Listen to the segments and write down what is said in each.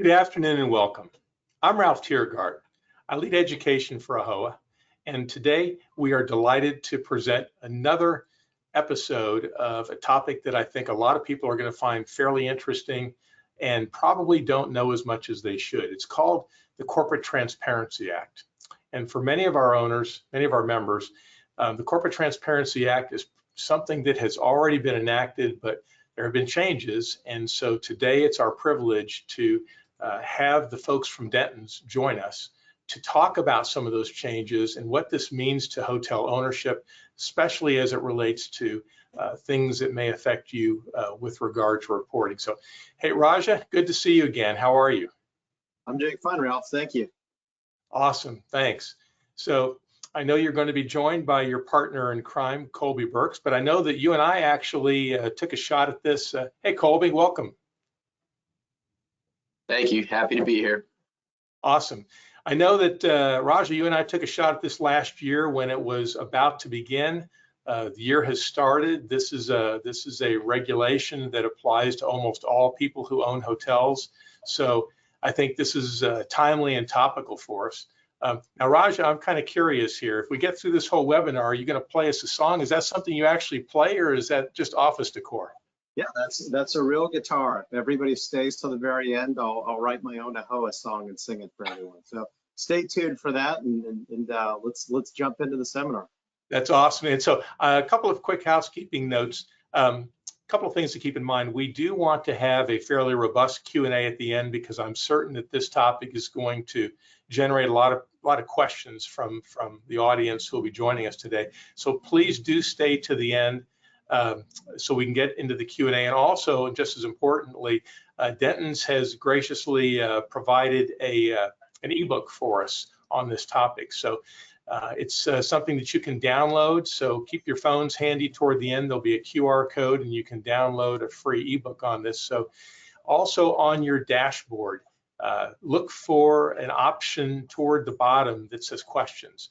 Good afternoon and welcome. I'm Ralph Tiergart. I lead education for AAHOA, and today we are delighted to present another episode of a topic that I think a lot of people are going to find fairly interesting and probably don't know as much as they should. It's called the Corporate Transparency Act. And for many of our owners, many of our members, the Corporate Transparency Act is something that has already been enacted, but there have been changes. And so today it's our privilege to have the folks from Dentons join us to talk about some of those changes and what this means to hotel ownership, especially as it relates to things that may affect you with regard to reporting. So, hey, Raja, good to see you again. How are you? I'm doing fine, Ralph. Thank you. Awesome. Thanks. So I know you're going to be joined by your partner in crime, Colby Burks, but I know that you and I actually took a shot at this. Hey, Colby, welcome. Thank you. Happy to be here. Awesome. I know that Raja, you and I took a shot at this last year when it was about to begin. The year has started. This is a regulation that applies to almost all people who own hotels. So I think this is timely and topical for us. Now, Raja, I'm kind of curious here. If we get through this whole webinar, are you going to play us a song? Is that something you actually play, or is that just office decor? Yeah, that's a real guitar. If everybody stays till the very end, I'll write my own AAHOA song and sing it for everyone. So stay tuned for that, and let's jump into the seminar. That's awesome. And so a couple of quick housekeeping notes. A couple of things to keep in mind. We do want to have a fairly robust Q&A at the end because I'm certain that this topic is going to generate a lot of questions from the audience who will be joining us today. So please do stay to the end so we can get into the Q&A. And also, just as importantly, Dentons has graciously provided an ebook for us on this topic. So it's something that you can download, so keep your phones handy. Toward the end, there'll be a QR code and you can download a free ebook on this. So also on your dashboard, look for an option toward the bottom that says questions.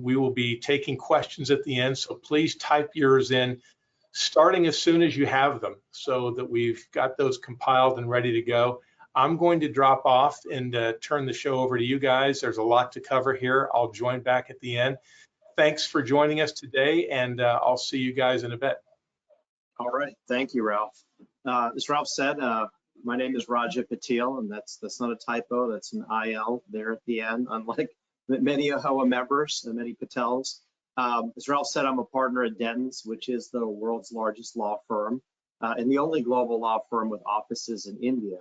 We will be taking questions at the end, so please type yours in starting as soon as you have them so that we've got those compiled and ready to go. I'm going to drop off and turn the show over to you guys. There's a lot to cover here. I'll join back at the end. Thanks for joining us today, and I'll see you guys in a bit. All right. Thank you, Ralph. As Ralph said, my name is Raja Patil, and that's not a typo. That's an IL there at the end, unlike many AAHOA members and many Patels. As Ralph said, I'm a partner at Dentons, which is the world's largest law firm and the only global law firm with offices in India.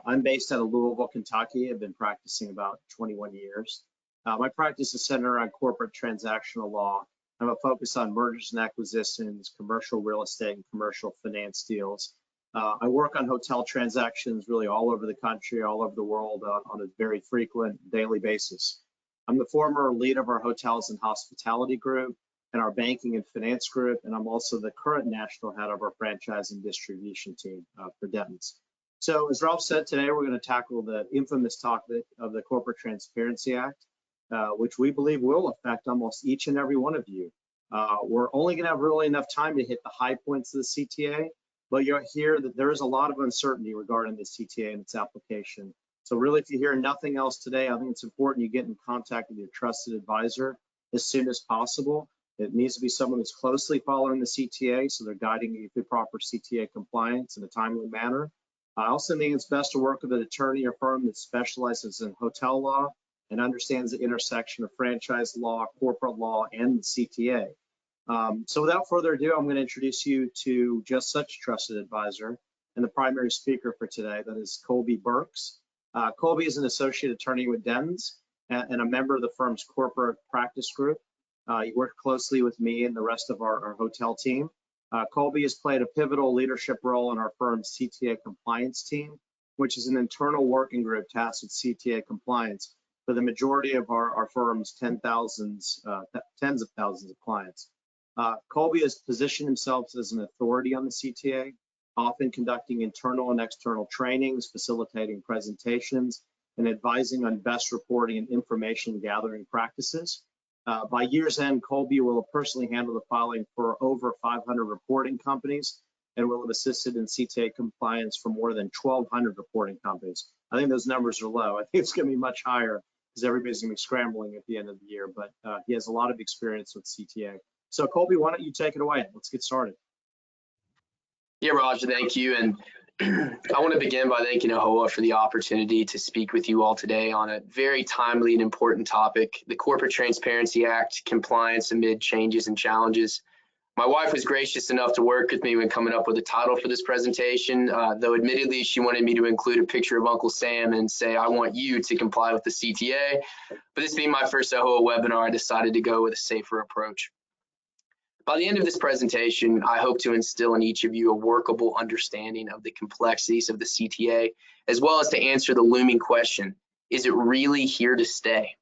I'm based out of Louisville, Kentucky. I've been practicing about 21 years. My practice is centered around corporate transactional law. I have a focus on mergers and acquisitions, commercial real estate, and commercial finance deals. I work on hotel transactions really all over the country, all over the world on a very frequent daily basis. I'm the former lead of our hotels and hospitality group and our banking and finance group, and I'm also the current national head of our franchise and distribution team for Dentons. So as Ralph said, today we're going to tackle the infamous topic of the Corporate Transparency Act, which we believe will affect almost each and every one of you. We're only going to have really enough time to hit the high points of the CTA, but you'll hear that there is a lot of uncertainty regarding the CTA and its application. So really, if you hear nothing else today, I think it's important you get in contact with your trusted advisor as soon as possible. It needs to be someone who's closely following the CTA, so they're guiding you through proper CTA compliance in a timely manner. I also think it's best to work with an attorney or firm that specializes in hotel law and understands the intersection of franchise law, corporate law, and the CTA. So without further ado, I'm going to introduce you to just such a trusted advisor and the primary speaker for today, that is Colby Burks. Colby is an associate attorney with Dentons and a member of the firm's corporate practice group. He worked closely with me and the rest of our hotel team. Colby has played a pivotal leadership role in our firm's CTA compliance team, which is an internal working group tasked with CTA compliance for the majority of our firm's tens of thousands of clients. Colby has positioned himself as an authority on the CTA, often conducting internal and external trainings, facilitating presentations, and advising on best reporting and information gathering practices. By year's end, Colby will personally handle the filing for over 500 reporting companies and will have assisted in CTA compliance for more than 1,200 reporting companies. I think those numbers are low. I think it's going to be much higher because everybody's going to be scrambling at the end of the year, but he has a lot of experience with CTA. So Colby, why don't you take it away? Let's get started. Yeah, Roger, thank you. And I want to begin by thanking AAHOA for the opportunity to speak with you all today on a very timely and important topic, the Corporate Transparency Act, compliance amid changes and challenges. My wife was gracious enough to work with me when coming up with a title for this presentation, though admittedly she wanted me to include a picture of Uncle Sam and say, I want you to comply with the CTA. But this being my first AAHOA webinar, I decided to go with a safer approach. By the end of this presentation, I hope to instill in each of you a workable understanding of the complexities of the CTA, as well as to answer the looming question, is it really here to stay?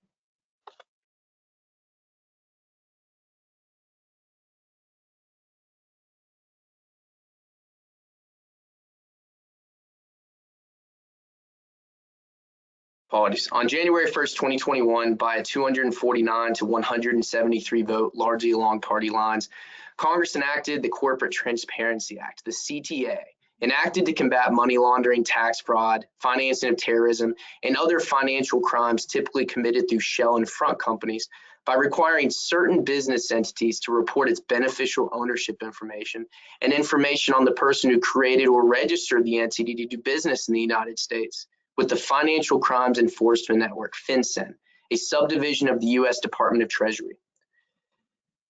Apologies. On January 1st, 2021, by a 249 to 173 vote, largely along party lines, Congress enacted the Corporate Transparency Act, the CTA, enacted to combat money laundering, tax fraud, financing of terrorism, and other financial crimes typically committed through shell and front companies by requiring certain business entities to report its beneficial ownership information and information on the person who created or registered the entity to do business in the United States with the Financial Crimes Enforcement Network, FinCEN, a subdivision of the U.S. Department of Treasury.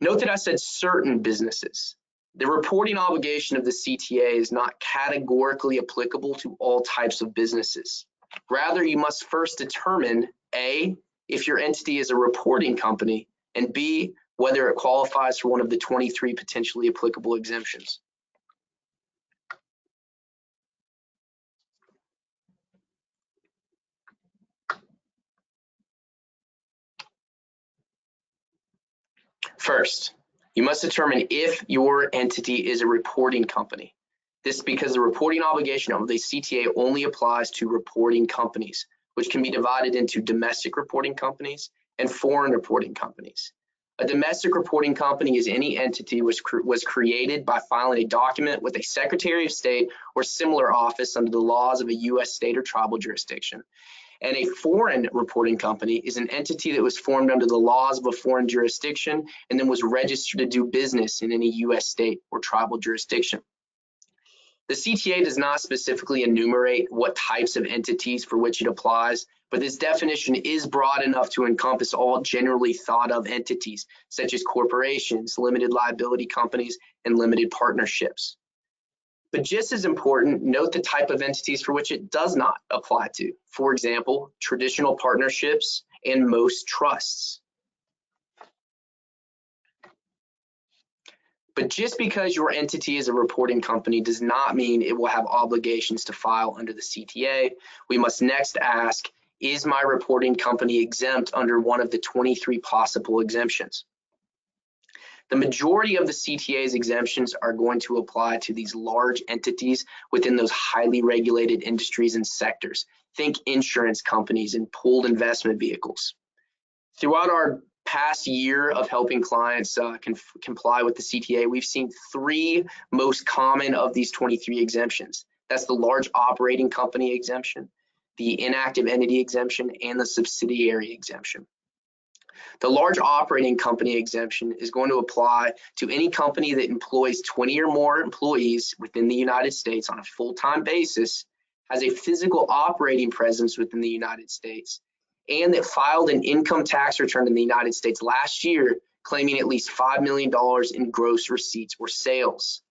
Note that I said certain businesses. The reporting obligation of the CTA is not categorically applicable to all types of businesses. Rather, you must first determine A, if your entity is a reporting company, and B, whether it qualifies for one of the 23 potentially applicable exemptions. First, you must determine if your entity is a reporting company. This is because the reporting obligation of the CTA only applies to reporting companies, which can be divided into domestic reporting companies and foreign reporting companies. A domestic reporting company is any entity which was created by filing a document with a Secretary of State or similar office under the laws of a U.S. state or tribal jurisdiction. And a foreign reporting company is an entity that was formed under the laws of a foreign jurisdiction and then was registered to do business in any U.S. state or tribal jurisdiction. The CTA does not specifically enumerate what types of entities for which it applies, but this definition is broad enough to encompass all generally thought of entities, such as corporations, limited liability companies, and limited partnerships. But just as important, note the type of entities for which it does not apply to. For example, traditional partnerships and most trusts. But just because your entity is a reporting company does not mean it will have obligations to file under the CTA. We must next ask, is my reporting company exempt under one of the 23 possible exemptions? The majority of the CTA's exemptions are going to apply to these large entities within those highly regulated industries and sectors. Think insurance companies and pooled investment vehicles. Throughout our past year of helping clients comply with the CTA, we've seen three most common of these 23 exemptions. That's the large operating company exemption, the inactive entity exemption, and the subsidiary exemption. The large operating company exemption is going to apply to any company that employs 20 or more employees within the United States on a full-time basis, has a physical operating presence within the United States, and that filed an income tax return in the United States last year claiming at least $5 million in gross receipts or sales.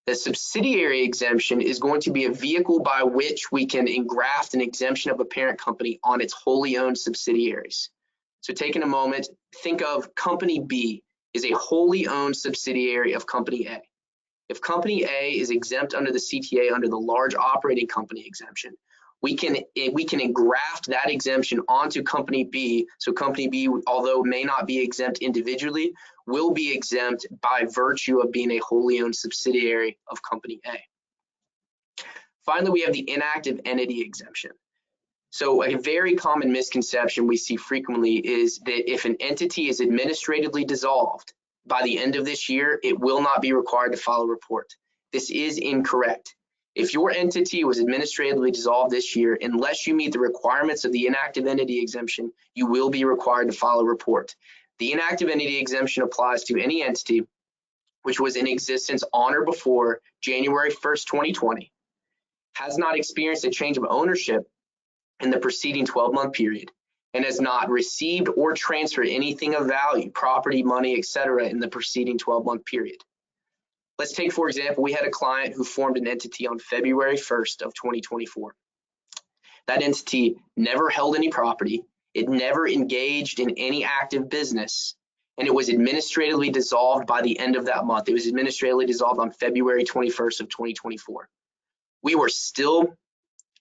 The subsidiary exemption is going to be a vehicle by which we can engraft an exemption of a parent company on its wholly owned subsidiaries. So taking a moment, think of Company B is a wholly owned subsidiary of Company A. If Company A is exempt under the CTA under the large operating company exemption, we can engraft that exemption onto Company B. So Company B, although may not be exempt individually, will be exempt by virtue of being a wholly owned subsidiary of Company A. Finally, we have the inactive entity exemption. So a very common misconception we see frequently is that if an entity is administratively dissolved by the end of this year, it will not be required to file a report. This is incorrect. If your entity was administratively dissolved this year, unless you meet the requirements of the inactive entity exemption, you will be required to file a report. The inactive entity exemption applies to any entity which was in existence on or before January 1st, 2020, has not experienced a change of ownership in the preceding 12-month period, and has not received or transferred anything of value, property, money, etc., in the preceding 12-month period. Let's take, for example, we had a client who formed an entity on February 1st of 2024. That entity never held any property, it never engaged in any active business, and it was administratively dissolved by the end of that month. It was administratively dissolved on February 21st of 2024. We were still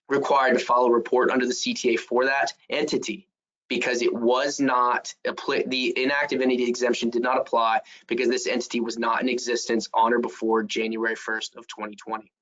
required to file a report under the CTA for that entity because it was not, the inactive entity exemption did not apply because this entity was not in existence on or before January 1st of 2020.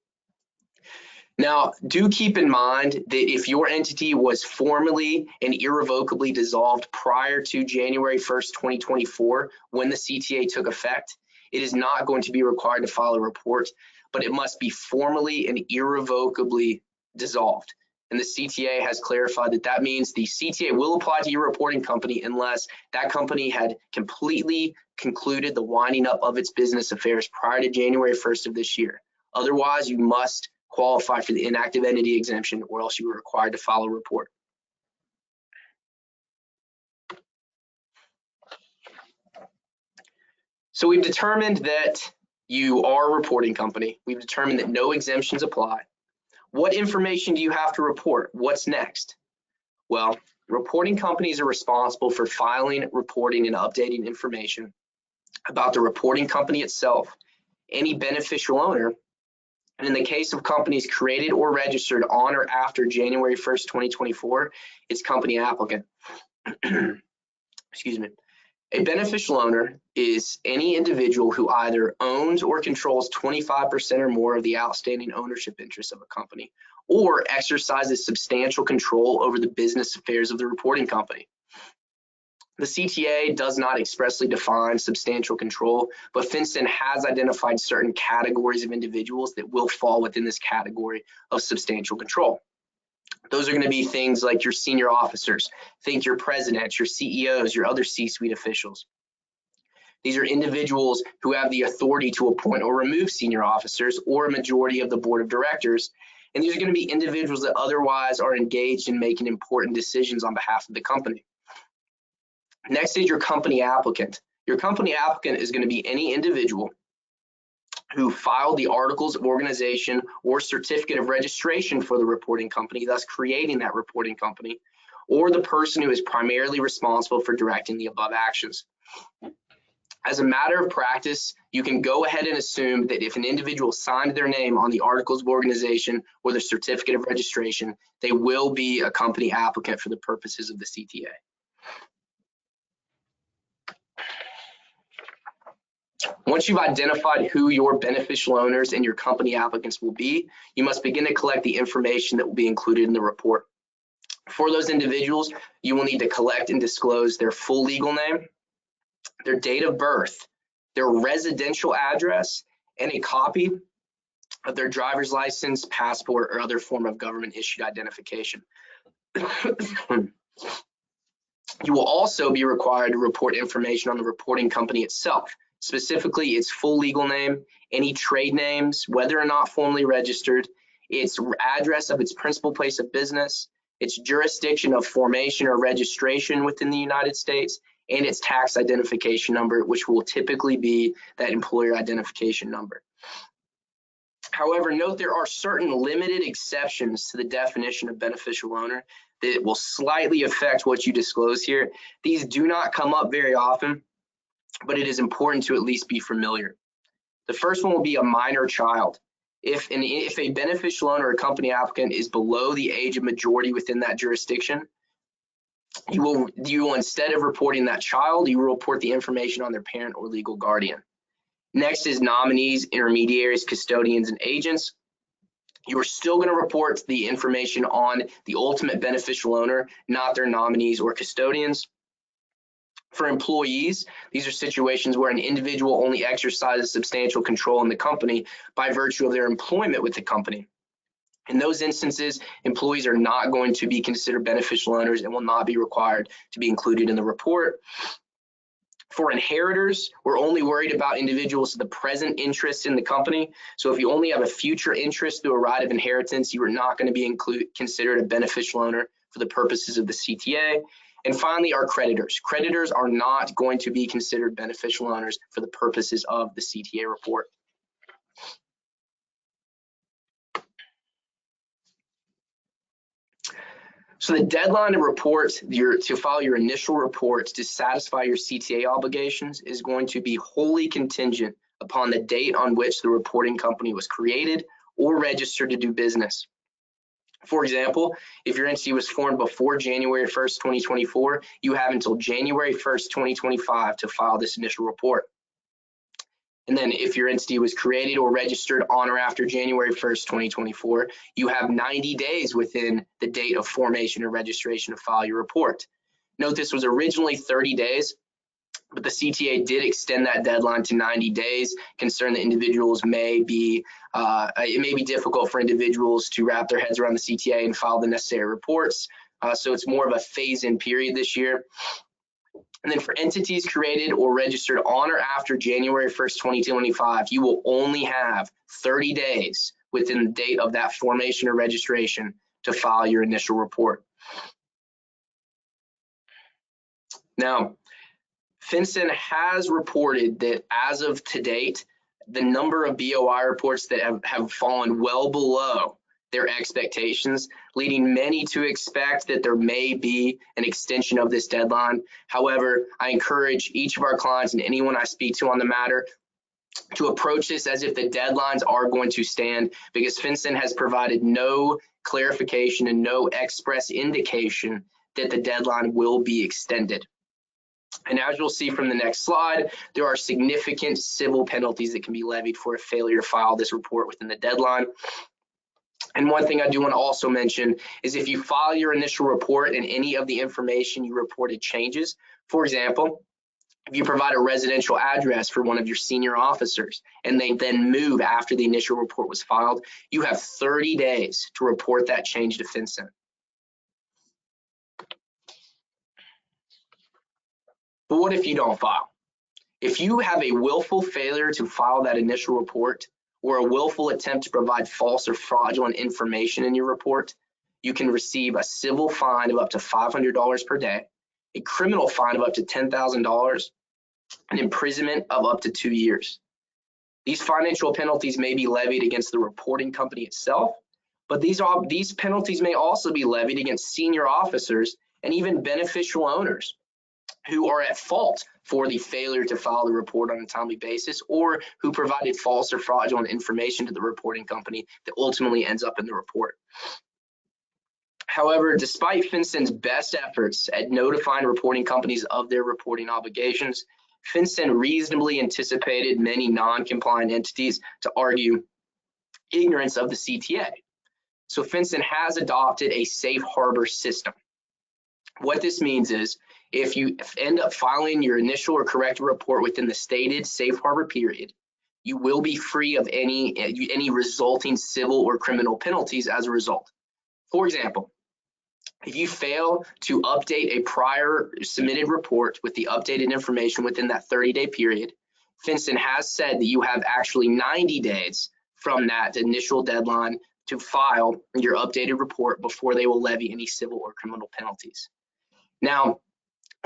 Now, do keep in mind that if your entity was formally and irrevocably dissolved prior to January 1st, 2024, when the CTA took effect, it is not going to be required to file a report, but it must be formally and irrevocably dissolved. And the CTA has clarified that that means the CTA will apply to your reporting company unless that company had completely concluded the winding up of its business affairs prior to January 1st of this year. Otherwise, you must qualify for the inactive entity exemption, or else you are required to file a report. So we've determined that you are a reporting company. We've determined that no exemptions apply. What information do you have to report? What's next? Well, reporting companies are responsible for filing, reporting, and updating information about the reporting company itself, any beneficial owner, and in the case of companies created or registered on or after January 1st, 2024, it's company applicant. Excuse me. A beneficial owner is any individual who either owns or controls 25% or more of the outstanding ownership interest of a company, or exercises substantial control over the business affairs of the reporting company. The CTA does not expressly define substantial control, but FinCEN has identified certain categories of individuals that will fall within this category of substantial control. Those are going to be things like your senior officers, think your presidents, your CEOs, your other C-suite officials. These are individuals who have the authority to appoint or remove senior officers or a majority of the board of directors. And these are going to be individuals that otherwise are engaged in making important decisions on behalf of the company. Next is your company applicant. Your company applicant is going to be any individual who filed the articles of organization or certificate of registration for the reporting company, thus creating that reporting company, or the person who is primarily responsible for directing the above actions. As a matter of practice, you can go ahead and assume that if an individual signed their name on the articles of organization or the certificate of registration, they will be a company applicant for the purposes of the CTA. Once you've identified who your beneficial owners and your company applicants will be, you must begin to collect the information that will be included in the report. For those individuals, you will need to collect and disclose their full legal name, their date of birth, their residential address, and a copy of their driver's license, passport, or other form of government-issued identification. You will also be required to report information on the reporting company itself, specifically its full legal name, any trade names, whether or not formally registered, its address of its principal place of business, its jurisdiction of formation or registration within the United States, and its tax identification number, which will typically be that employer identification number. However, note there are certain limited exceptions to the definition of beneficial owner that will slightly affect what you disclose here. These do not come up very often, but it is important to at least be familiar. The first one will be a minor child. If a beneficial owner or company applicant is below the age of majority within that jurisdiction, you will instead of reporting that child, you will report the information on their parent or legal guardian. Next is nominees, intermediaries, custodians, and agents. You are still going to report the information on the ultimate beneficial owner, not their nominees or custodians. For employees, these are situations where an individual only exercises substantial control in the company by virtue of their employment with the company. In those instances, employees are not going to be considered beneficial owners and will not be required to be included in the report. For inheritors, we're only worried about individuals with the present interest in the company. So if you only have a future interest through a right of inheritance, you are not going to be considered a beneficial owner for the purposes of the CTA. And finally, our creditors. Creditors are not going to be considered beneficial owners for the purposes of the CTA report. So the deadline to file your initial reports to satisfy your CTA obligations is going to be wholly contingent upon the date on which the reporting company was created or registered to do business. For example, if your entity was formed before January 1st, 2024, you have until January 1st, 2025 to file this initial report. And then if your entity was created or registered on or after January 1st, 2024, you have 90 days within the date of formation or registration to file your report. Note this was originally 30 days, but the CTA did extend that deadline to 90 days. Concerned that individuals it may be difficult for individuals to wrap their heads around the CTA and file the necessary reports. So it's more of a phase-in period this year. And then for entities created or registered on or after January 1st, 2025, you will only have 30 days within the date of that formation or registration to file your initial report. Now, FinCEN has reported that as of to date, the number of BOI reports that have fallen well below their expectations, leading many to expect that there may be an extension of this deadline. However, I encourage each of our clients and anyone I speak to on the matter to approach this as if the deadlines are going to stand, because FinCEN has provided no clarification and no express indication that the deadline will be extended. And as you'll see from the next slide, there are significant civil penalties that can be levied for a failure to file this report within the deadline. And one thing I do want to also mention is if you file your initial report and any of the information you reported changes, for example, if you provide a residential address for one of your senior officers and they then move after the initial report was filed, you have 30 days to report that change to FinCEN. But what if you don't file? If you have a willful failure to file that initial report or a willful attempt to provide false or fraudulent information in your report, you can receive a civil fine of up to $500 per day, a criminal fine of up to $10,000, an imprisonment of up to 2 years. These financial penalties may be levied against the reporting company itself, but these penalties may also be levied against senior officers and even beneficial owners who are at fault for the failure to file the report on a timely basis, or who provided false or fraudulent information to the reporting company that ultimately ends up in the report. However, despite FinCEN's best efforts at notifying reporting companies of their reporting obligations, FinCEN reasonably anticipated many non-compliant entities to argue ignorance of the CTA. So FinCEN has adopted a safe harbor system. What this means is, if you end up filing your initial or corrected report within the stated safe harbor period, you will be free of any resulting civil or criminal penalties as a result. For example, if you fail to update a prior submitted report with the updated information within that 30-day period, FinCEN has said that you have actually 90 days from that initial deadline to file your updated report before they will levy any civil or criminal penalties. Now,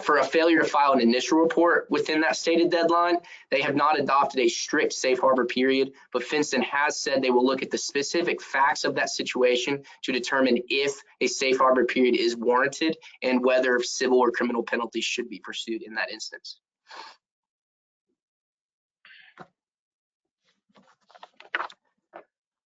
for a failure to file an initial report within that stated deadline, they have not adopted a strict safe harbor period, but FinCEN has said they will look at the specific facts of that situation to determine if a safe harbor period is warranted and whether civil or criminal penalties should be pursued in that instance.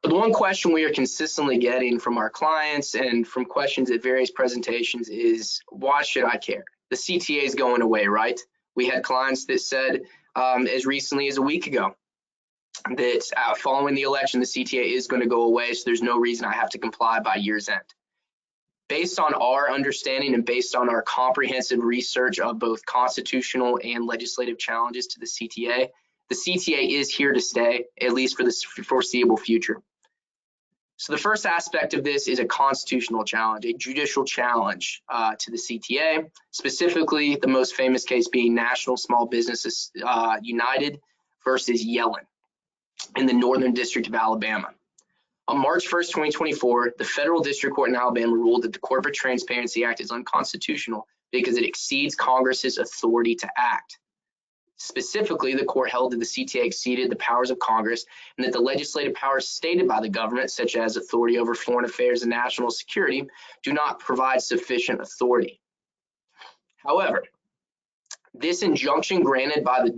But the one question we are consistently getting from our clients and from questions at various presentations is, why should I care? The CTA is going away, right? We had clients that said as recently as a week ago that following the election, the CTA is going to go away, so there's no reason I have to comply by year's end. Based on our understanding and based on our comprehensive research of both constitutional and legislative challenges to the CTA is here to stay, at least for the foreseeable future. So the first aspect of this is a constitutional challenge, a judicial challenge to the CTA, specifically the most famous case being National Small Business United versus Yellen in the Northern District of Alabama. On March 1st, 2024, the Federal District Court in Alabama ruled that the Corporate Transparency Act is unconstitutional because it exceeds Congress's authority to act. Specifically, the court held that the CTA exceeded the powers of Congress and that the legislative powers stated by the government, such as authority over foreign affairs and national security, do not provide sufficient authority. However, this injunction granted by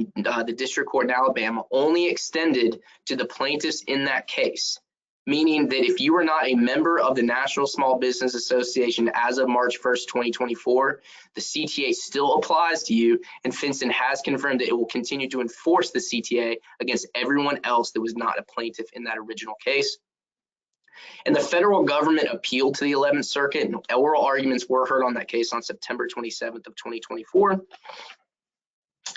the District Court in Alabama only extended to the plaintiffs in that case, meaning that if you are not a member of the National Small Business Association as of March 1st, 2024, the CTA still applies to you, and FinCEN has confirmed that it will continue to enforce the CTA against everyone else that was not a plaintiff in that original case. And the federal government appealed to the 11th Circuit, and oral arguments were heard on that case on September 27th of 2024.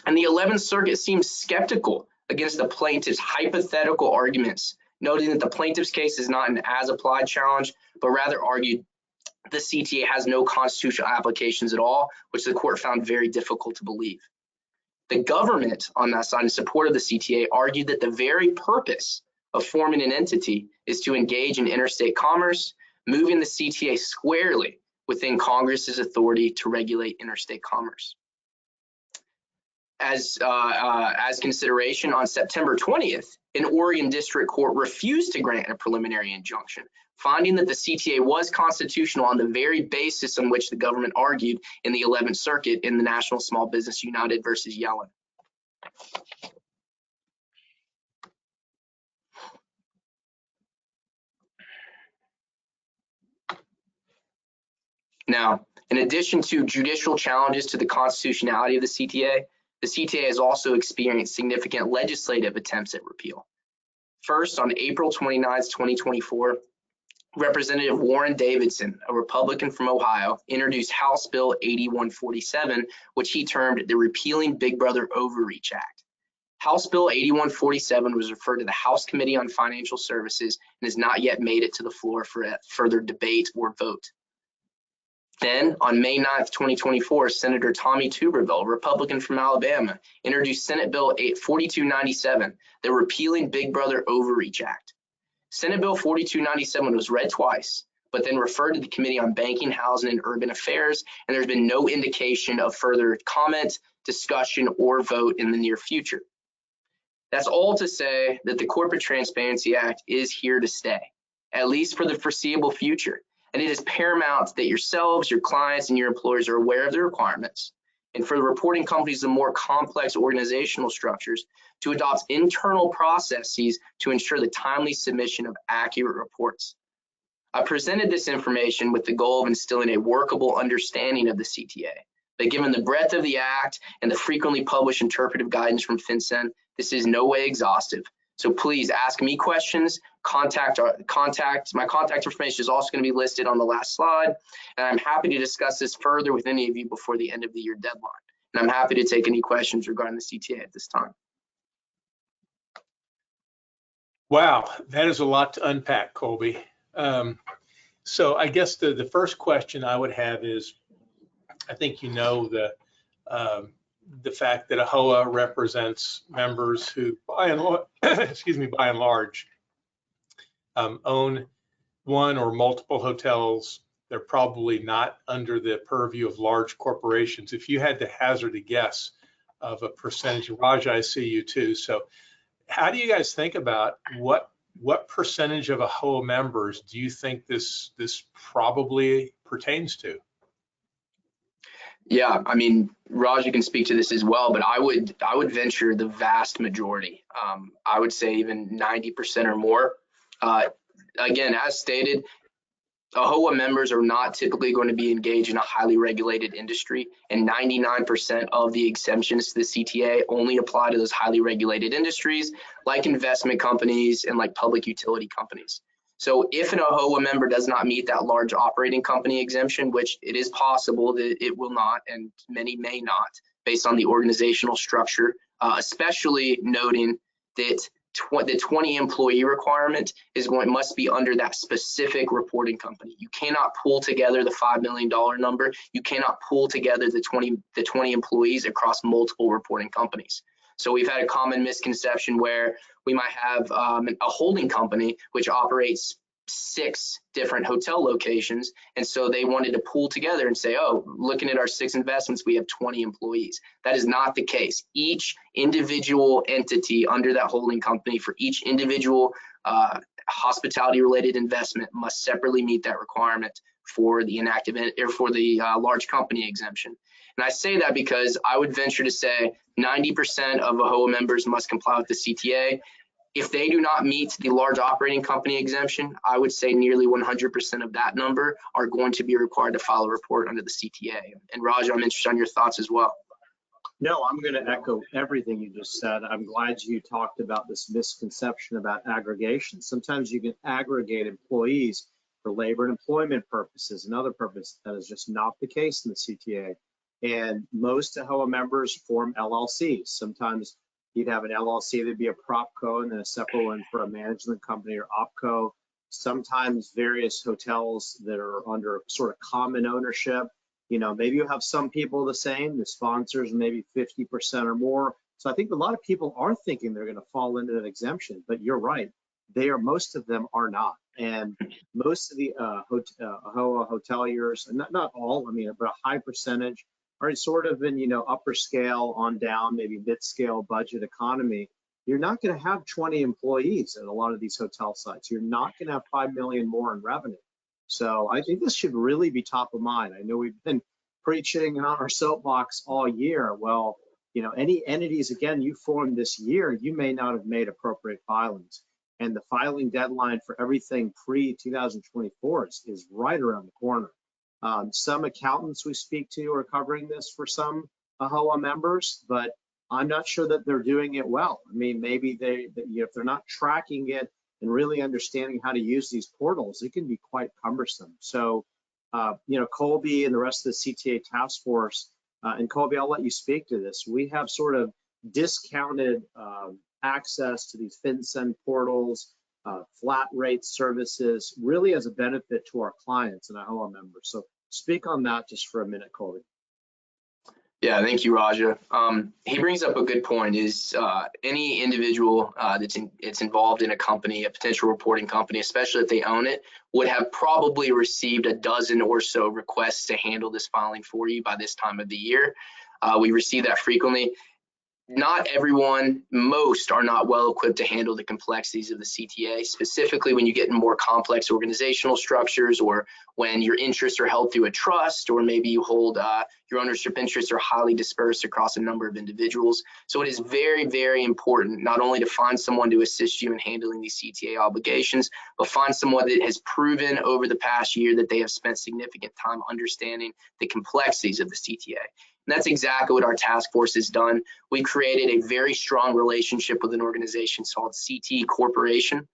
And the 11th Circuit seems skeptical against the plaintiff's hypothetical arguments, noting that the plaintiff's case is not an as-applied challenge, but rather argued the CTA has no constitutional applications at all, which the court found very difficult to believe. The government on that side, in support of the CTA, argued that the very purpose of forming an entity is to engage in interstate commerce, moving the CTA squarely within Congress's authority to regulate interstate commerce. As consideration, on September 20th, an Oregon District Court refused to grant a preliminary injunction, finding that the CTA was constitutional on the very basis on which the government argued in the 11th Circuit in the National Small Business United versus Yellen. Now, in addition to judicial challenges to the constitutionality of the CTA has also experienced significant legislative attempts at repeal. First, on April 29, 2024, Representative Warren Davidson, a Republican from Ohio, introduced House Bill 8147, which he termed the Repealing Big Brother Overreach Act. House Bill 8147 was referred to the House Committee on Financial Services and has not yet made it to the floor for a further debate or vote. Then, on May 9th, 2024, Senator Tommy Tuberville, a Republican from Alabama, introduced Senate Bill 4297, the Repealing Big Brother Overreach Act. Senate Bill 4297 was read twice, but then referred to the Committee on Banking, Housing, and Urban Affairs, and there's been no indication of further comment, discussion, or vote in the near future. That's all to say that the Corporate Transparency Act is here to stay, at least for the foreseeable future. And it is paramount that yourselves, your clients, and your employers are aware of the requirements, and for the reporting companies, the more complex organizational structures, to adopt internal processes to ensure the timely submission of accurate reports. I presented this information with the goal of instilling a workable understanding of the CTA, but given the breadth of the Act and the frequently published interpretive guidance from FinCEN, this is no way exhaustive. So please ask me questions. My contact information is also going to be listed on the last slide, and I'm happy to discuss this further with any of you before the end of the year deadline. And I'm happy to take any questions regarding the CTA at this time. Wow, that is a lot to unpack, Colby. So I guess the first question I would have is, I think you know the fact that AHOA represents members who, by and large, own one or multiple hotels. They're probably not under the purview of large corporations. If you had to hazard a guess of a percentage, Raj, I see you too. So how do you guys think about what percentage of AHOA members do you think this probably pertains to? Yeah, I mean, Raj, you can speak to this as well, but I would venture the vast majority. I would say even 90% or more. Again, as stated, AHOA members are not typically going to be engaged in a highly regulated industry, and 99% of the exemptions to the CTA only apply to those highly regulated industries like investment companies and like public utility companies. So if an AHOA member does not meet that large operating company exemption, which it is possible that it will not, and many may not, based on the organizational structure, especially noting that the 20 employee requirement must be under that specific reporting company. You cannot pull together the $5 million number. You cannot pull together the 20 employees across multiple reporting companies. So we've had a common misconception where we might have a holding company which operates 6 different hotel locations, and so they wanted to pull together and say, oh, looking at our 6 investments, we have 20 employees. That is not the case. Each individual entity under that holding company for each individual hospitality related investment must separately meet that requirement for the inactive or for the large company exemption. And I say that because I would venture to say 90% of AHOA members must comply with the CTA. If they do not meet the large operating company exemption, I would say nearly 100% of that number are going to be required to file a report under the CTA. And Raj, I'm interested on your thoughts as well. No, I'm going to echo everything you just said. I'm glad you talked about this misconception about aggregation. Sometimes you can aggregate employees for labor and employment purposes and other purposes. That is just not the case in the CTA. And most AHOA members form LLCs. Sometimes you'd have an LLC that'd be a PropCo and then a separate one for a management company or OpCo. Sometimes various hotels that are under sort of common ownership. You know, maybe you have some people the same, the sponsors maybe 50% or more. So I think a lot of people are thinking they're going to fall into that exemption, but you're right. Most of them are not. And most of the AHOA hoteliers, not all, I mean, but a high percentage are sort of in, you know, upper scale on down, maybe mid-scale budget economy. You're not going to have 20 employees at a lot of these hotel sites. You're not going to have 5 million more in revenue. So I think this should really be top of mind. I know we've been preaching on our soapbox all year. Well, you know, any entities, again, you formed this year, you may not have made appropriate filings. And the filing deadline for everything pre-2024 is right around the corner. Some accountants we speak to are covering this for some AHOA members, but I'm not sure that they're doing it well. I mean, maybe if they're not tracking it and really understanding how to use these portals, it can be quite cumbersome. So, you know, Colby and the rest of the CTA task force, and Colby, I'll let you speak to this. We have sort of discounted access to these FinCEN portals, flat rate services, really as a benefit to our clients and AHOA members. So speak on that just for a minute, Colby. Yeah, thank you, Raja. He brings up a good point. Is any individual that's involved in a company, a potential reporting company, especially if they own it, would have probably received a dozen or so requests to handle this filing for you by this time of the year. We receive that frequently. Not everyone, most are not well equipped to handle the complexities of the CTA, specifically when you get in more complex organizational structures, or when your interests are held through a trust, or maybe you hold your ownership interests are highly dispersed across a number of individuals. So it is very, very important not only to find someone to assist you in handling these CTA obligations, but find someone that has proven over the past year that they have spent significant time understanding the complexities of the CTA. And that's exactly what our task force has done. We created a very strong relationship with an organization called CT Corporation.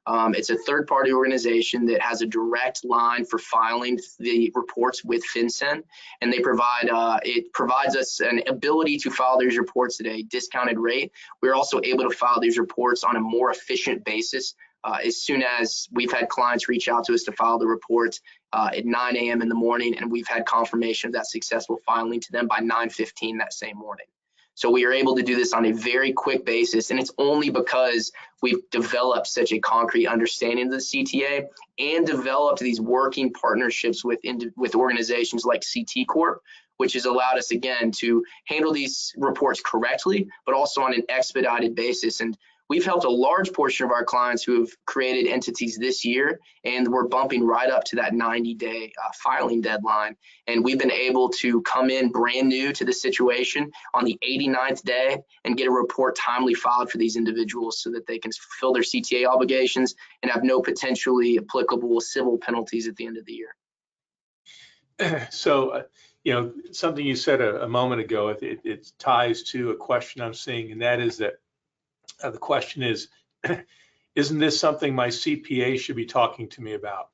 It's a third-party organization that has a direct line for filing the reports with FinCEN, and they provide it provides us an ability to file these reports at a discounted rate. We're also able to file these reports on a more efficient basis. As soon as we've had clients reach out to us to file the report at 9 a.m. in the morning, and we've had confirmation of that successful filing to them by 9:15 that same morning. So we are able to do this on a very quick basis, and it's only because we've developed such a concrete understanding of the CTA and developed these working partnerships with organizations like CT Corp, which has allowed us, again, to handle these reports correctly, but also on an expedited basis. And we've helped a large portion of our clients who have created entities this year, and we're bumping right up to that 90-day filing deadline. And we've been able to come in brand new to the situation on the 89th day and get a report timely filed for these individuals so that they can fulfill their CTA obligations and have no potentially applicable civil penalties at the end of the year. So, you know, something you said a moment ago, it ties to a question I'm seeing, and that is that the question is, isn't this something my CPA should be talking to me about?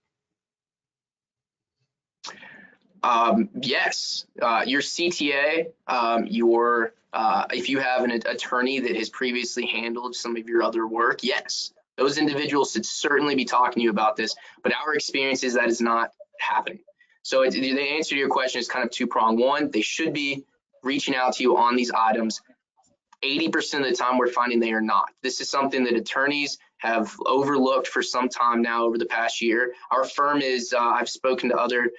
Yes, your CTA, if you have an attorney that has previously handled some of your other work, yes, those individuals should certainly be talking to you about this. But our experience is that is not happening. So the answer to your question is kind of two-pronged. One, they should be reaching out to you on these items. 80% of the time, we're finding they are not. This is something that attorneys have overlooked for some time now over the past year. Our firm is, I've spoken to other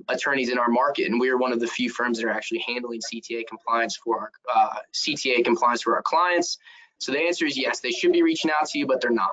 attorneys in our market, and we are one of the few firms that are actually handling CTA compliance for our clients. So the answer is yes, they should be reaching out to you, but they're not.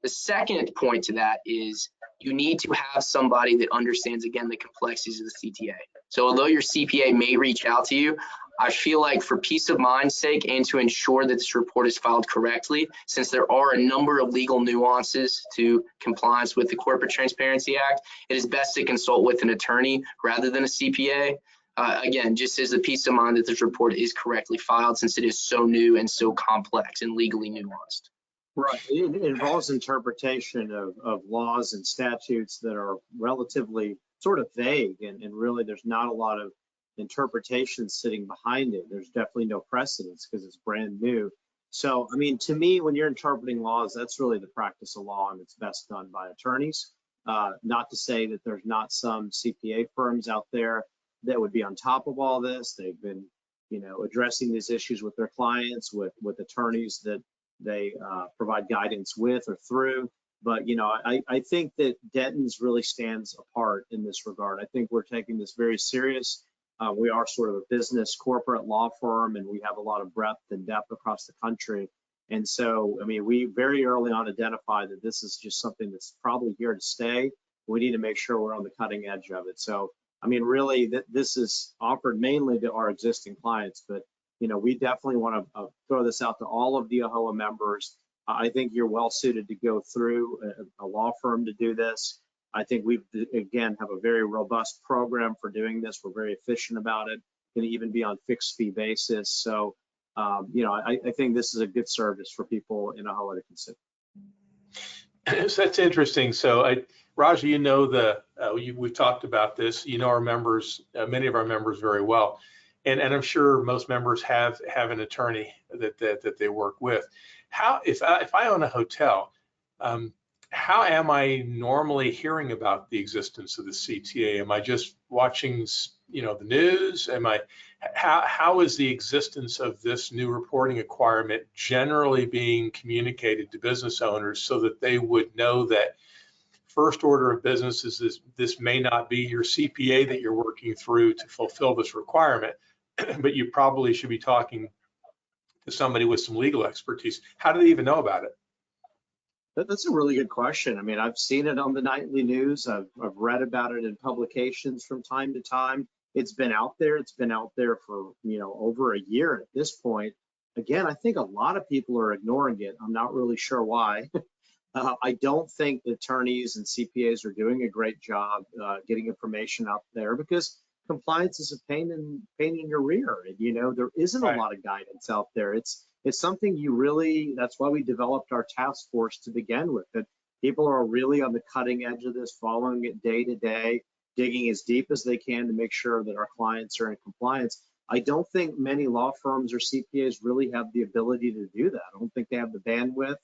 The second point to that is you need to have somebody that understands, again, the complexities of the CTA. So although your CPA may reach out to you, I feel like for peace of mind's sake and to ensure that this report is filed correctly, since there are a number of legal nuances to compliance with the Corporate Transparency Act, it is best to consult with an attorney rather than a CPA. Again, just as the peace of mind that this report is correctly filed, since it is so new and so complex and legally nuanced. Right. It involves interpretation of laws and statutes that are relatively sort of vague, and really there's not a lot of interpretation sitting behind it. There's definitely no precedence because it's brand new. So, I mean, to me, when you're interpreting laws, that's really the practice of law, and it's best done by attorneys. Not to say that there's not some CPA firms out there that would be on top of all this. They've been, addressing these issues with their clients, with attorneys that they provide guidance with or through. But, I think that Dentons really stands apart in this regard. I think we're taking this very serious. We are sort of a business corporate law firm, and we have a lot of breadth and depth across the country. And so, I mean, we very early on identified that this is just something that's probably here to stay. We need to make sure we're on the cutting edge of it. So, I mean, really, this is offered mainly to our existing clients, but, we definitely want to throw this out to all of the AAHOA members. I think you're well suited to go through a law firm to do this. I think we, again, have a very robust program for doing this. We're very efficient about it. Going to even be on fixed fee basis. So, I think this is a good service for people in AAHOA to consider. So that's interesting. So, Raja, we've talked about this. Our members, many of our members very well, and I'm sure most members have an attorney that they work with. How, if I own a hotel, how am I normally hearing about the existence of the CTA? Am I just watching, the news? How is the existence of this new reporting requirement generally being communicated to business owners so that they would know that first order of business is this may not be your CPA that you're working through to fulfill this requirement, but you probably should be talking to somebody with some legal expertise? How do they even know about it? That's a really good question. I mean, I've seen it on the nightly news. I've read about it in publications from time to time. It's been out there. It's been out there for, over a year at this point. Again, I think a lot of people are ignoring it. I'm not really sure why. I don't think attorneys and CPAs are doing a great job getting information out there because compliance is a pain in your rear. And, there isn't a lot of guidance out there. It's something that's why we developed our task force to begin with, that people are really on the cutting edge of this, following it day to day, digging as deep as they can to make sure that our clients are in compliance. I don't think many law firms or CPAs really have the ability to do that. I don't think they have the bandwidth.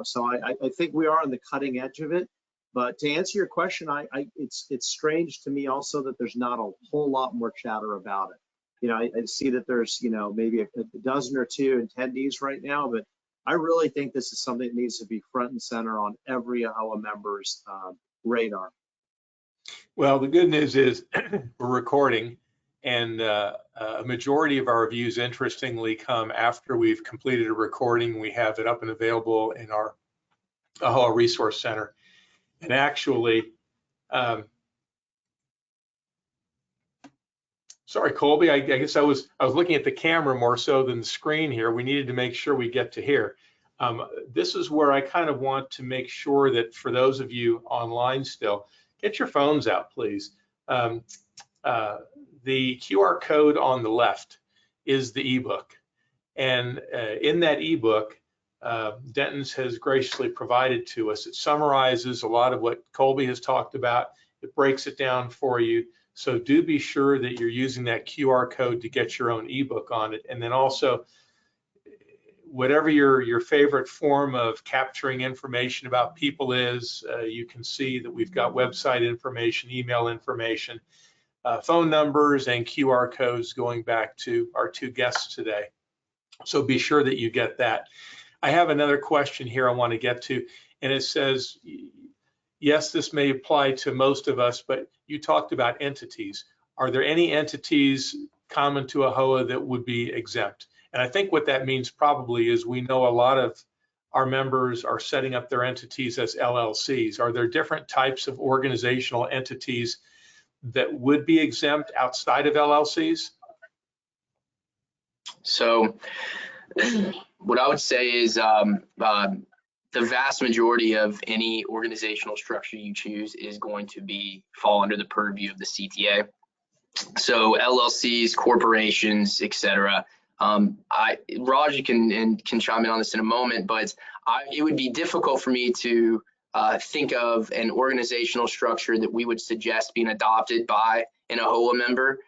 So I think we are on the cutting edge of it. But to answer your question, it's strange to me also that there's not a whole lot more chatter about it. I see that there's, maybe a dozen or two attendees right now, but I really think this is something that needs to be front and center on every AAHOA member's radar. Well, the good news is we're recording, and a majority of our views, interestingly, come after we've completed a recording. We have it up and available in our AAHOA Resource Center. And actually, sorry, Colby, I guess I was looking at the camera more so than the screen here. We needed to make sure we get to here. This is where I kind of want to make sure that for those of you online still, get your phones out, please. The QR code on the left is the ebook. And in that ebook, Denton's has graciously provided to us. It summarizes a lot of what Colby has talked about. It breaks it down for you. So do be sure that you're using that QR code to get your own ebook on it. And then also, whatever your favorite form of capturing information about people is, you can see that we've got website information, email information, phone numbers, and QR codes going back to our two guests today. So be sure that you get that. I have another question here I want to get to, and it says, yes, this may apply to most of us, but you talked about entities. Are there any entities common to AHOA that would be exempt? And I think what that means probably is we know a lot of our members are setting up their entities as LLCs. Are there different types of organizational entities that would be exempt outside of LLCs? So what I would say is the vast majority of any organizational structure you choose is going to fall under the purview of the CTA. So LLCs, corporations, etc. Raj, you can chime in on this in a moment, but it would be difficult for me to think of an organizational structure that we would suggest being adopted by an AHOA member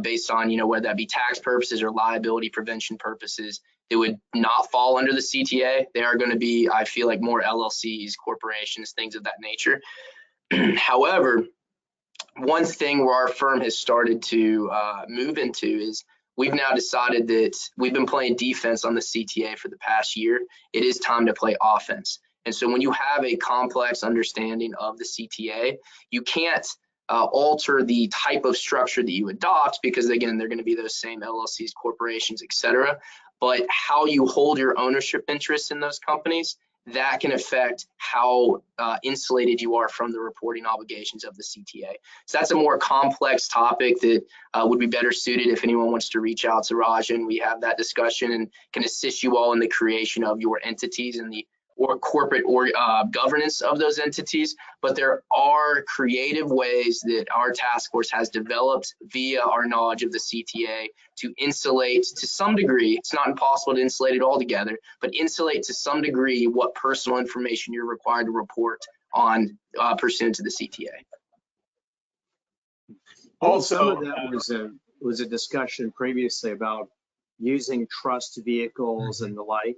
based on, whether that be tax purposes or liability prevention purposes. It would not fall under the CTA. They are going to be, I feel like, more LLCs, corporations, things of that nature. However, one thing where our firm has started to move into is we've now decided that we've been playing defense on the CTA for the past year. It is time to play offense. And so when you have a complex understanding of the CTA, you can't alter the type of structure that you adopt because, again, they're going to be those same LLCs, corporations, et cetera. But how you hold your ownership interests in those companies, that can affect how insulated you are from the reporting obligations of the CTA. So that's a more complex topic that would be better suited if anyone wants to reach out to Raj and we have that discussion and can assist you all in the creation of your entities and the corporate governance of those entities. But there are creative ways that our task force has developed via our knowledge of the CTA to insulate to some degree. It's not impossible to insulate it altogether, but insulate to some degree what personal information you're required to report on pursuant to the CTA. Also, some of that was a discussion previously about using trust vehicles and the like.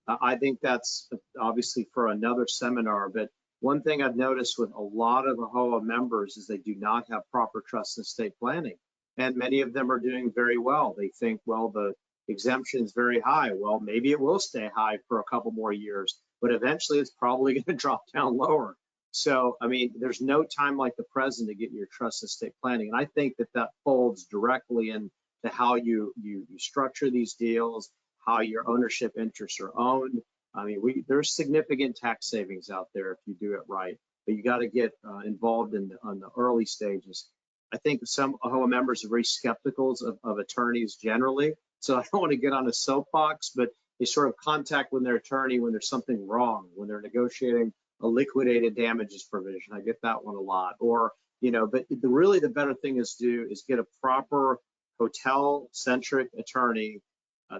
I think that's obviously for another seminar, but one thing I've noticed with a lot of AHOA members is they do not have proper trust and estate planning. And many of them are doing very well. They think, well, the exemption is very high. Well, maybe it will stay high for a couple more years, but eventually it's probably going to drop down lower. So, I mean, there's no time like the present to get your trust and estate planning. And I think that folds directly into how you structure these deals, how your ownership interests are owned. I mean, there's significant tax savings out there if you do it right, but you got to get involved on the early stages. I think some AHOA members are very skeptical of attorneys generally, so I don't want to get on a soapbox, but they sort of contact with their attorney when there's something wrong, when they're negotiating a liquidated damages provision. I get that one a lot. Or, but really the better thing is get a proper hotel-centric attorney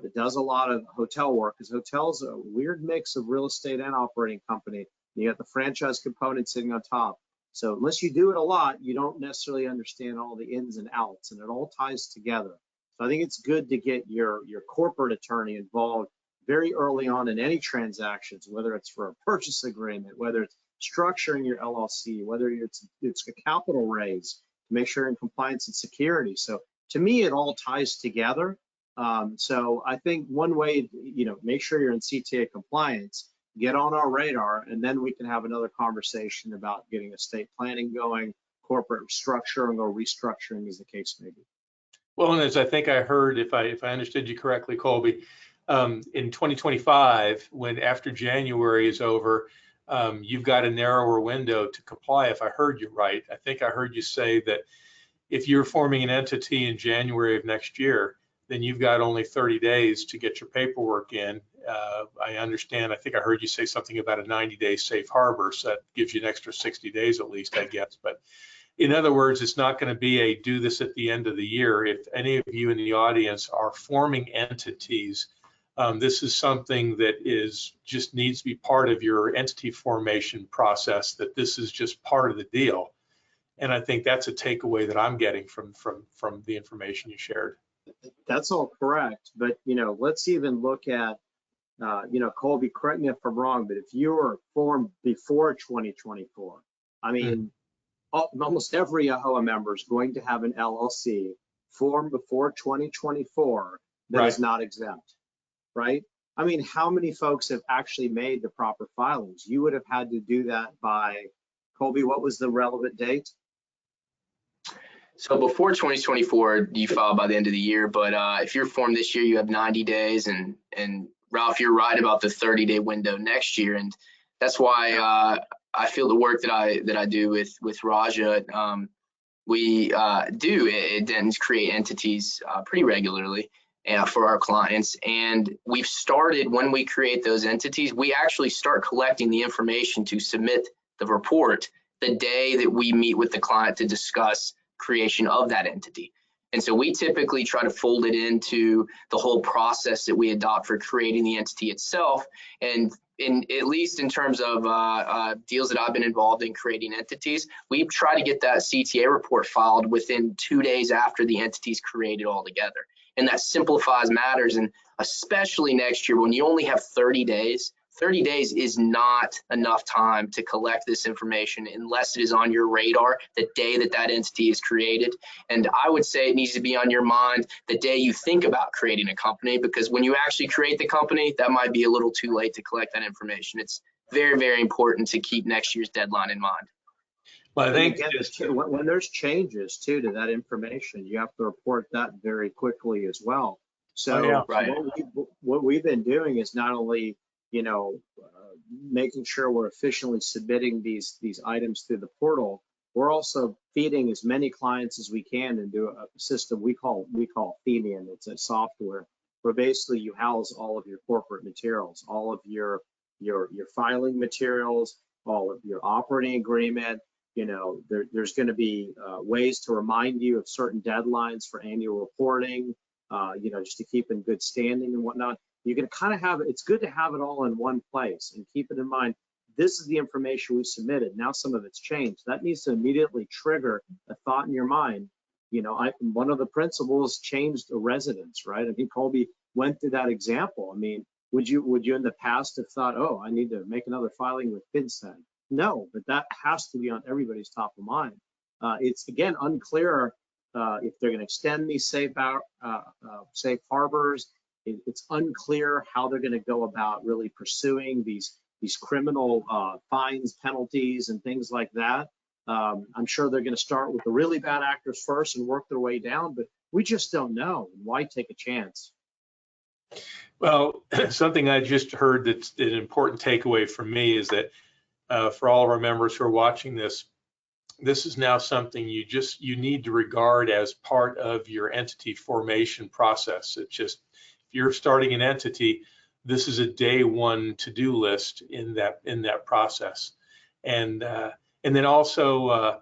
that does a lot of hotel work, because hotels are a weird mix of real estate and operating company. You got the franchise component sitting on top. So unless you do it a lot, you don't necessarily understand all the ins and outs, and it all ties together. So I think it's good to get your corporate attorney involved very early on in any transactions, whether it's for a purchase agreement, whether it's structuring your LLC, whether it's a capital raise, to make sure you're in compliance and security. So to me, it all ties together. So I think one way, make sure you're in CTA compliance, get on our radar, and then we can have another conversation about getting estate planning going, corporate structuring or restructuring as the case may be. Well, and as I think I heard, if I understood you correctly, Colby, in 2025, when after January is over, you've got a narrower window to comply, if I heard you right. I think I heard you say that if you're forming an entity in January of next year, then you've got only 30 days to get your paperwork in. I understand, I think I heard you say something about a 90-day safe harbor, so that gives you an extra 60 days at least, I guess. But in other words, it's not going to be a do this at the end of the year. If any of you in the audience are forming entities This is something that just needs to be part of your entity formation process, that this is just part of the deal. And I think that's a takeaway that I'm getting from the information you shared. That's all correct, but let's even look at, Colby, correct me if I'm wrong, but if you were formed before 2024, I mean, almost every AHOA member is going to have an LLC formed before 2024 that Right. is not exempt, right? I mean, how many folks have actually made the proper filings? You would have had to do that by, Colby, what was the relevant date? So before 2024, you file by the end of the year, but if you're formed this year, you have 90 days. And Ralph, you're right about the 30-day window next year, and that's why I feel the work that I do with Raja, we do at Denton's create entities pretty regularly for our clients. And we've started, when we create those entities, we actually start collecting the information to submit the report the day that we meet with the client to discuss creation of that entity. And so we typically try to fold it into the whole process that we adopt for creating the entity itself. And at least in terms of deals that I've been involved in creating entities, we try to get that CTA report filed within 2 days after the entity's created altogether. And that simplifies matters. And especially next year, when you only have 30 days, 30 days is not enough time to collect this information unless it is on your radar the day that that entity is created. And I would say it needs to be on your mind the day you think about creating a company, because when you actually create the company, that might be a little too late to collect that information. It's very, very important to keep next year's deadline in mind. Well, I think again, when there's changes too to that information, you have to report that very quickly as well. So Right. what we've been doing is not only making sure we're efficiently submitting these items through the portal, we're also feeding as many clients as we can into a system we call Thenian. It's a software where basically you house all of your corporate materials, all of your filing materials, all of your operating agreement. There's going to be ways to remind you of certain deadlines for annual reporting, just to keep in good standing and whatnot. You can kind of have it. It's good to have it all in one place and keep it in mind. This is the information we submitted. Now some of it's changed. That needs to immediately trigger a thought in your mind. One of the principals changed a residence, right? I think Colby went through that example. I mean, would you in the past have thought, oh, I need to make another filing with FinCEN? No, but that has to be on everybody's top of mind. It's again unclear if they're going to extend these safe harbors. It's unclear how they're going to go about really pursuing these criminal fines, penalties, and things like that. I'm sure they're going to start with the really bad actors first and work their way down, but we just don't know. Why take a chance? Well, something I just heard that's an important takeaway from me is that for all of our members who are watching this, this is now something you need to regard as part of your entity formation process. It's just, if you're starting an entity, this is a day one to-do list in that process. And then also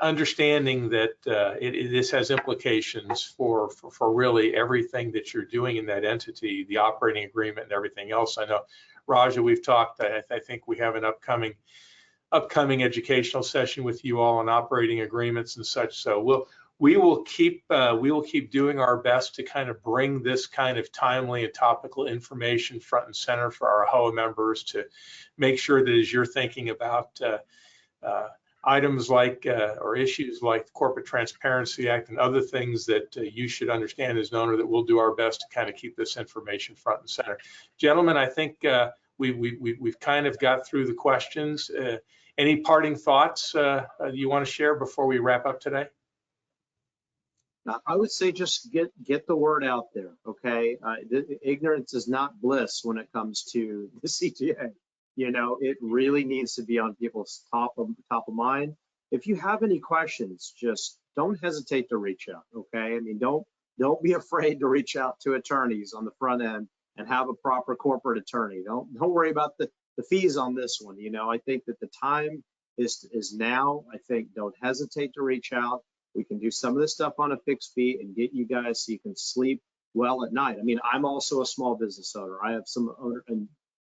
understanding that this has implications for really everything that you're doing in that entity, the operating agreement and everything else. I know, Raja, we've talked, I think we have an upcoming educational session with you all on operating agreements and such. So we will keep doing our best to kind of bring this kind of timely and topical information front and center for our AHOA members, to make sure that as you're thinking about items like or issues like the Corporate Transparency Act and other things that you should understand as an owner, that we'll do our best to kind of keep this information front and center. Gentlemen, I think we've kind of got through the questions. Any parting thoughts you want to share before we wrap up today? I would say just get the word out there, okay? Ignorance is not bliss when it comes to the CTA. It really needs to be on people's top of mind. If you have any questions, just don't hesitate to reach out, okay? I mean, don't be afraid to reach out to attorneys on the front end and have a proper corporate attorney. Don't worry about the fees on this one. I think that the time is now. I think don't hesitate to reach out. We can do some of this stuff on a fixed fee and get you guys so you can sleep well at night. I mean, I'm also a small business owner. I have some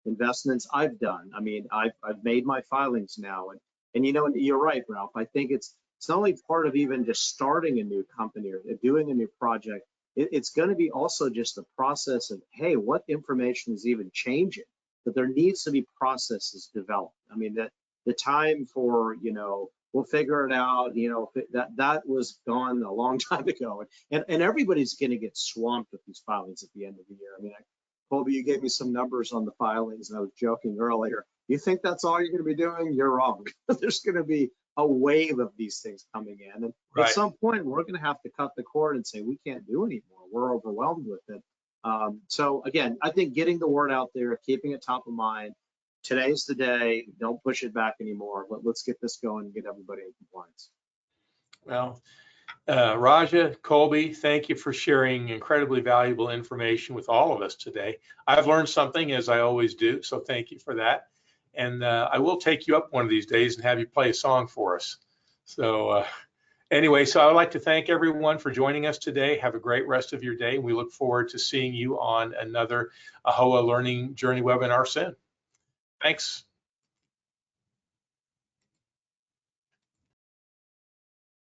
investments I've done. I mean, I've made my filings now, and you know, you're right, Ralph. I think it's not only part of even just starting a new company or doing a new project. It's going to be also just the process of, hey, what information is even changing? But there needs to be processes developed. I mean, that the time for, you know, we'll figure it out, you know, that was gone a long time ago. And everybody's going to get swamped with these filings at the end of the year. I mean, Colby, you gave me some numbers on the filings, and I was joking earlier. You think that's all you're going to be doing? You're wrong. There's going to be a wave of these things coming in. And Right. at some point, we're going to have to cut the cord and say, we can't do anymore. We're overwhelmed with it. So again, I think getting the word out there, keeping it top of mind. Today's the day. Don't push it back anymore. Let's get this going and get everybody in compliance. Well, Raja, Colby, thank you for sharing incredibly valuable information with all of us today. I've learned something, as I always do, so thank you for that. And I will take you up one of these days and have you play a song for us. So anyway, so I would like to thank everyone for joining us today. Have a great rest of your day. We look forward to seeing you on another AHOA Learning Journey webinar soon. Thanks.